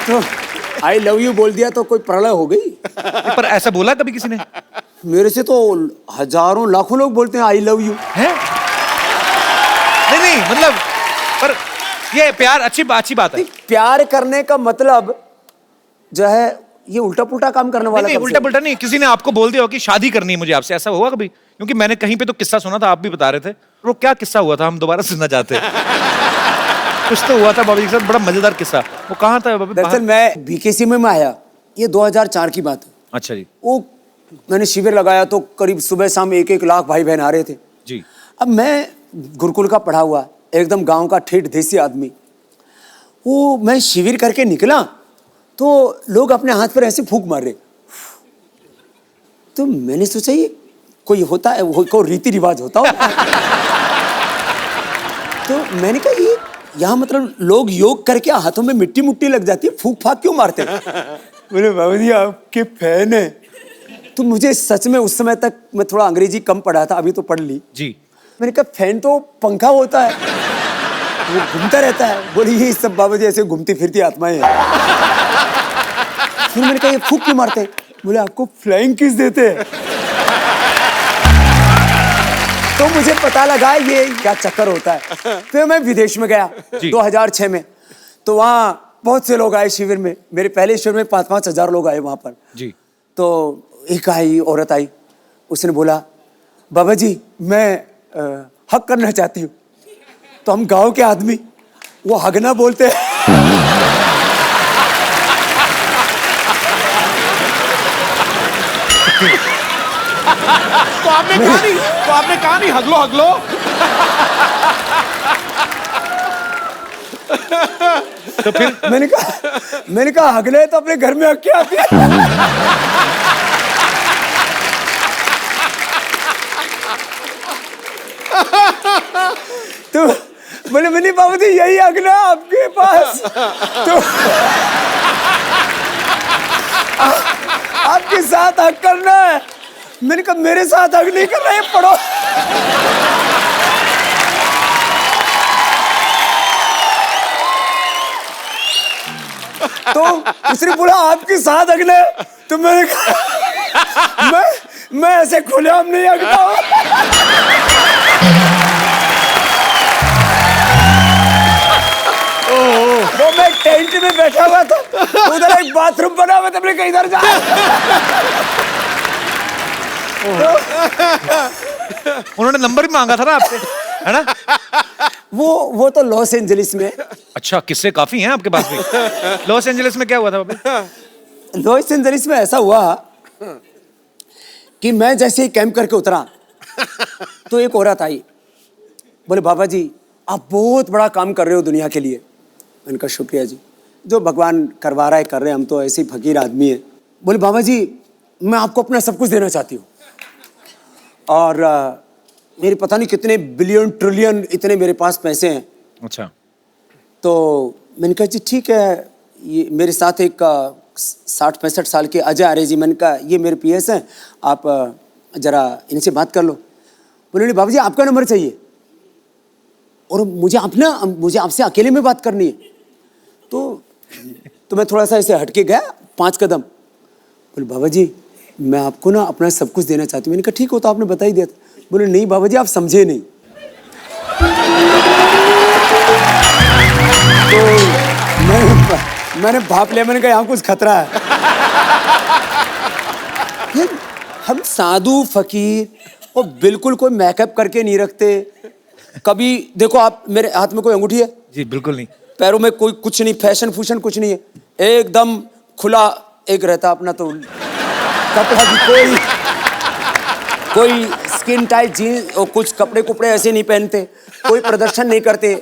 तो I love you बोल दिया तो कोई प्रलय हो गई? पर ऐसा बोला कभी किसी ने? मेरे से तो हजारों लाखों लोग बोलते हैं आई लव यू। हैं? नहीं मतलब पर ये प्यार अच्छी बात है। प्यार करने का मतलब जो है ये उल्टा पुल्टा काम करने वाला। नहीं उल्टा पुल्टा नहीं, किसी ने आपको बोल दिया हो कि शादी करनी है मुझे आपसे, ऐसा हुआ कभी? क्योंकि मैंने कहीं पे तो किस्सा सुना था, आप भी बता रहे थे। वो क्या किस्सा हुआ था, हम दोबारा सुनना चाहते हैं। कुछ तो हुआ था बाबा जी के साथ, बड़ा मजेदार किस्सा। वो कहाँ था बाबा? दरअसल मैं बीकेसी में आया, ये 2004 की बात है। अच्छा जी। वो मैंने शिविर लगाया तो करीब सुबह शाम 1-1 लाख भाई बहन आ रहे थे जी। अब मैं गुरुकुल का पढ़ा हुआ एकदम गांव का ठेठ देसी आदमी, वो मैं शिविर करके निकला तो लोग अपने हाथ पर ऐसे फूंक मार रहे। तो मैंने सोचा ये कोई होता है, वो कोई रीति रिवाज होता हो। तो मैंने कहा ये यहाँ मतलब लोग योग करके हाथों में मिट्टी मुट्टी लग जाती है, फूंक फाक क्यों मारते हैं? बोले बाबा जी आपके फैन है। तो मुझे सच में उस समय तक मैं थोड़ा अंग्रेजी कम पढ़ा था, अभी तो पढ़ ली जी। मैंने कहा फैन तो पंखा होता है, वो घूमता रहता है। बोले ये सब बाबा जी ऐसे घूमती फिरती आत्माएं हैं। फिर मैंने कहा ये फूंक क्यों मारते हैं? बोले आपको फ्लाइंग किस देते हैं। तो मुझे पता लगा ये क्या चक्कर होता है। फिर मैं विदेश में गया 2006 में, तो वहाँ बहुत से लोग आए शिविर में। मेरे पहले शिविर में 5-5 हजार लोग आए वहाँ पर जी। तो एक आई औरत आई, उसने बोला बाबा जी मैं हक करना चाहती हूँ। तो हम गांव के आदमी वो हगना बोलते हैं। तो आपने कहा नहीं हगलो। तो फिर मैंने कहा हगले तो अपने घर में हक के आते हैं। तो बोले मैंने बाबू जी यही अगला आपके पास तो आपके साथ हक करना है। मैंने कहा मेरे साथ हक नहीं कर रहे, पढ़ो। तो उसने बोला आपके साथ हकना है, तो मैंने कहा मैं ऐसे खुलेआम नहीं हकता हूं। वो मैं टेंट में बैठा हुआ था, उधर एक बाथरूम बना हुआ था, मैंने कहा इधर जा। उन्होंने नंबर भी मांगा था ना आपसे, है ना? वो तो लॉस एंजलिस में। अच्छा, किस्से काफी हैं आपके पास भी। लॉस एंजलिस में क्या हुआ था बाबा? लॉस एंजलिस में ऐसा हुआ कि मैं जैसे ही कैंप करके उतरा तो एक औरत आई, बोले बाबा जी आप बहुत बड़ा काम कर रहे हो दुनिया के लिए। मैंने कहा शुक्रिया जी, जो भगवान करवा रहा है कर रहे हैं, हम तो ऐसे ही फकीर आदमी हैं। बोले बाबा जी मैं आपको अपना सब कुछ देना चाहती हूँ, और मेरे पता नहीं कितने बिलियन ट्रिलियन इतने मेरे पास पैसे हैं। अच्छा। तो मैंने कहा जी ठीक है, ये मेरे साथ एक 60-65 साल के अजय आर्य जी, मैंने कहा ये मेरे पीएस हैं, आप जरा इनसे बात कर लो। बोले बाबा जी आपका नंबर चाहिए और मुझे आपसे अकेले में बात करनी है। तो मैं थोड़ा सा ऐसे हटके गया 5 कदम। बोले बाबा जी मैं आपको ना अपना सब कुछ देना चाहती हूँ। मैंने कहा ठीक हो तो आपने बता ही दिया था। बोले नहीं बाबा जी आप समझे नहीं। तो मैंने भाप लिया, मैंने कहा यहाँ कुछ खतरा है। हम साधु फकीर और बिल्कुल कोई मेकअप करके नहीं रखते। कभी देखो आप मेरे हाथ में कोई अंगूठी है? जी बिल्कुल नहीं। पैरों में कोई कुछ नहीं, फैशन फूशन कुछ नहीं है, एकदम खुला एक रहता अपना। तो कपड़ा भी कोई स्किन टाइट जीन्स और कुछ कपड़े कुपड़े ऐसे नहीं पहनते, कोई प्रदर्शन नहीं करते,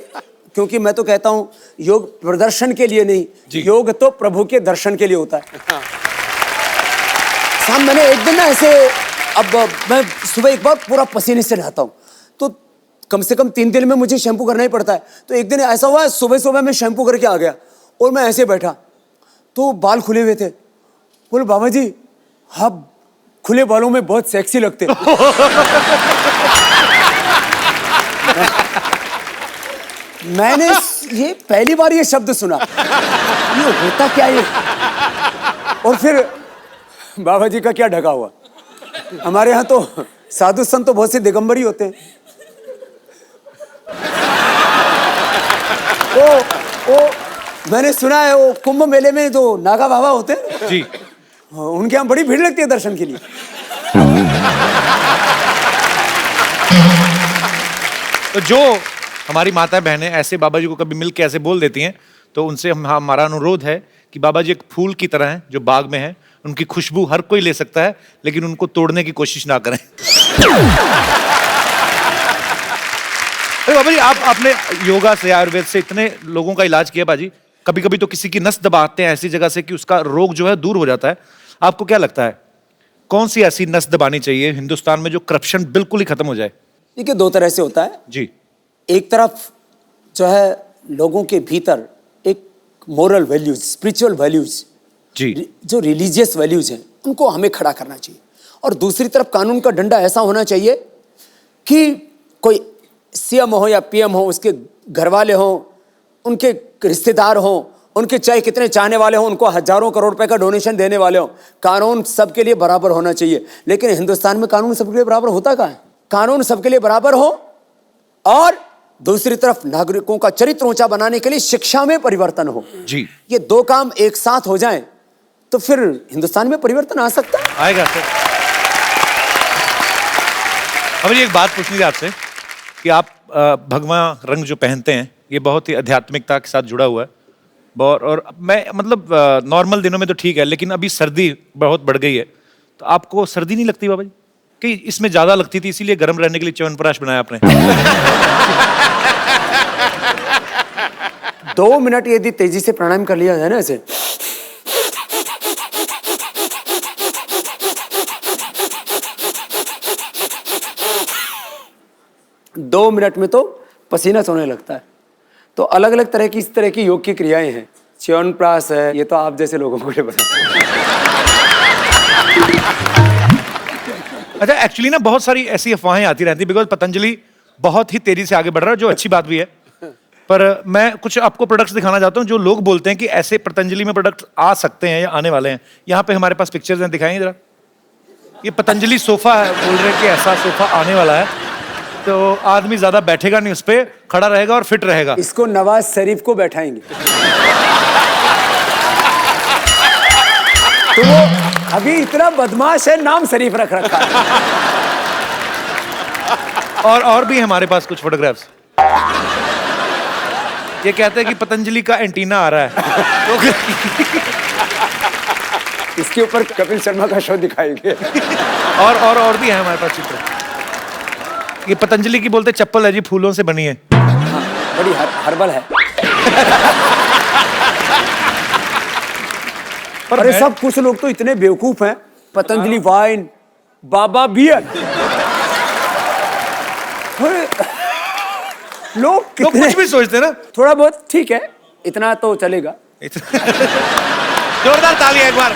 क्योंकि मैं तो कहता हूँ योग प्रदर्शन के लिए नहीं, योग तो प्रभु के दर्शन के लिए होता है। शाम मैंने एक दिन ना ऐसे, अब मैं सुबह एक बार पूरा पसीने से नहाता हूँ, तो कम से कम 3 दिन में मुझे शैम्पू करना ही पड़ता है। तो एक दिन ऐसा हुआ सुबह सुबह मैं शैम्पू करके आ गया और मैं ऐसे बैठा तो बाल खुले हुए थे। बोले बाबा जी आप खुले बालों में बहुत सेक्सी लगते। मैंने ये पहली बार ये शब्द सुना। ये होता क्या ये? और फिर बाबा जी का क्या ढका हुआ? हमारे यहाँ तो साधु संत तो बहुत से दिगंबर ही होते हैं। वो मैंने सुना है वो कुंभ मेले में जो नागा बाबा होते हैं जी, उनके यहाँ बड़ी भीड़ लगती है दर्शन के लिए। तो जो हमारी माता बहनें ऐसे बाबा जी को कभी मिल के ऐसे बोल देती हैं, तो उनसे हमारा अनुरोध है कि बाबा जी एक फूल की तरह हैं जो बाग में हैं, उनकी खुशबू हर कोई ले सकता है, लेकिन उनको तोड़ने की कोशिश ना करें। अरे बाबा जी, आपने योगा से, आयुर्वेद से इतने लोगों का इलाज किया बाजी, कभी कभी तो किसी की नस दबाते हैं ऐसी जगह से कि उसका रोग जो है दूर हो जाता है। आपको क्या लगता है कौन सी ऐसी नस दबानी चाहिए हिंदुस्तान में जो करप्शन बिल्कुल ही खत्म हो जाए? देखिए, दो तरह से होता है जी। एक तरफ जो है लोगों के भीतर एक मोरल वैल्यूज, स्पिरिचुअल वैल्यूज, जी, जो रिलीजियस वैल्यूज हैं उनको हमें खड़ा करना चाहिए। और दूसरी तरफ कानून का डंडा ऐसा होना चाहिए कि कोई सीएम हो या पीएम हो, उसके घर वाले हो, उनके रिश्तेदार हो, उनके चाहे कितने चाहने वाले हो, उनको हजारों करोड़ रुपए का डोनेशन देने वाले हो, कानून सबके लिए बराबर होना चाहिए। लेकिन हिंदुस्तान में कानून सबके लिए बराबर होता कहाँ है? कानून सबके लिए बराबर हो और दूसरी तरफ नागरिकों का चरित्र ऊंचा बनाने के लिए शिक्षा में परिवर्तन हो। जी, ये दो काम एक साथ हो जाएं तो फिर हिंदुस्तान में परिवर्तन आ सकता है। आएगा सर। अब ये एक बात पूछनी थी आपसे कि आप भगवा रंग जो पहनते हैं ये बहुत ही आध्यात्मिकता के साथ जुड़ा हुआ है। और मैं मतलब नॉर्मल दिनों में तो ठीक है, लेकिन अभी सर्दी बहुत बढ़ गई है, तो आपको सर्दी नहीं लगती बाबा जी? कि इसमें ज्यादा लगती थी इसीलिए गर्म रहने के लिए च्यवनप्राश बनाया आपने। 2 मिनट यदि तेजी से प्राणायाम कर लिया जाए ना, ऐसे 2 मिनट में तो पसीना सोने लगता है। तो अलग अलग तरह की इस तरह की योग की क्रियाएं हैं, च्यवनप्राश है, ये तो आप जैसे लोगों को पता है। अच्छा, एक्चुअली ना बहुत सारी ऐसी अफवाहें आती रहती, बिकॉज पतंजलि बहुत ही तेजी से आगे बढ़ रहा है, जो अच्छी बात भी है। पर मैं कुछ आपको प्रोडक्ट्स दिखाना चाहता हूं जो लोग बोलते हैं कि ऐसे पतंजलि में प्रोडक्ट्स आ सकते हैं या आने वाले हैं। यहाँ पे हमारे पास पिक्चर्स हैं, दिखाएंगे जरा। ये पतंजलि सोफा है, बोल रहे हैं कि ऐसा सोफा आने वाला है, तो आदमी ज्यादा बैठेगा नहीं, उस पर खड़ा रहेगा और फिट रहेगा। इसको नवाज शरीफ को बैठाएंगे तो वो अभी इतना बदमाश है, नाम शरीफ रख रखा है। और भी हमारे पास कुछ फोटोग्राफ्स। ये कहते हैं कि पतंजलि का एंटीना आ रहा है तो इसके ऊपर कपिल शर्मा का शो दिखाएंगे। और भी है हमारे पास चित्र। ये पतंजलि की बोलते चप्पल है जी, फूलों से बनी है। हाँ, बड़ी हर्बल है। पर अरे सब कुछ लोग तो इतने बेवकूफ हैं, पतंजलि वाइन, बाबा बियर, लोग कुछ भी सोचते ना। थोड़ा बहुत ठीक है, इतना तो चलेगा। जोरदार तालियां एक बार।